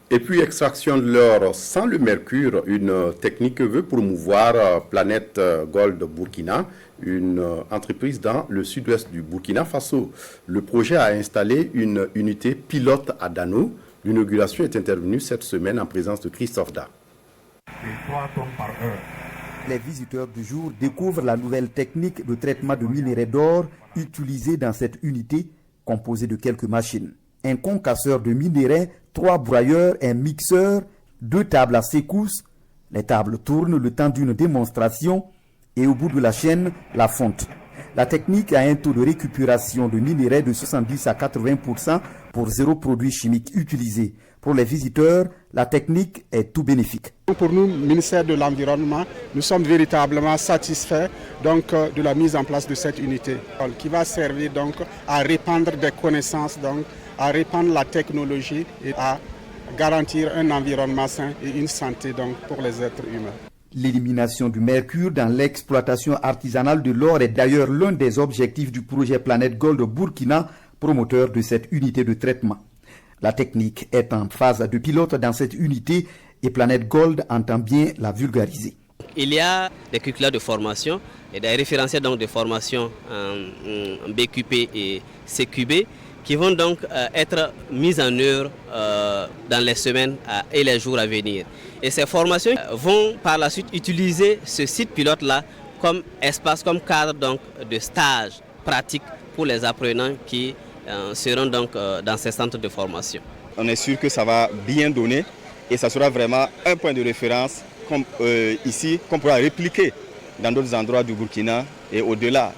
Et puis extraction de l'or sans le mercure, une technique que veut promouvoir Planète Gold Burkina, une entreprise dans le sud-ouest du Burkina Faso. Le projet a installé une unité pilote à Dano. L'inauguration est intervenue cette semaine en présence de Christophe Da. Les visiteurs du jour découvrent la nouvelle technique de traitement de minerais d'or utilisée dans cette unité composée de quelques machines. Un concasseur de minerais, 3 broyeurs, un mixeur, 2 tables à secousse. Les tables tournent le temps d'une démonstration et au bout de la chaîne, la fonte. La technique a un taux de récupération de minerais de 70 à 80% pour 0 produit chimique utilisé. Pour les visiteurs, la technique est tout bénéfique. Pour nous, ministère de l'Environnement, nous sommes véritablement satisfaits de la mise en place de cette unité qui va servir à répandre des connaissances, à répandre la technologie et à garantir un environnement sain et une santé pour les êtres humains. L'élimination du mercure dans l'exploitation artisanale de l'or est d'ailleurs l'un des objectifs du projet Planète Gold Burkina, promoteur de cette unité de traitement. La technique est en phase de pilote dans cette unité et Planète Gold entend bien la vulgariser. Il y a des curricula de formation et des référentiels de formation en BQP et CQB qui vont donc être mises en œuvre dans les semaines et les jours à venir. Et ces formations vont par la suite utiliser ce site pilote-là comme espace, comme cadre de stage pratique pour les apprenants qui seront dans ces centres de formation. On est sûr que ça va bien donner et ça sera vraiment un point de référence comme, ici qu'on pourra répliquer dans d'autres endroits du Burkina et au-delà.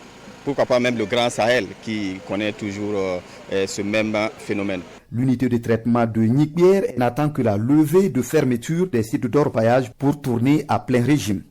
Pourquoi pas même le Grand Sahel qui connaît toujours ce même phénomène. L'unité de traitement de Nyikbière n'attend que la levée de fermeture des sites d'orpaillage pour tourner à plein régime.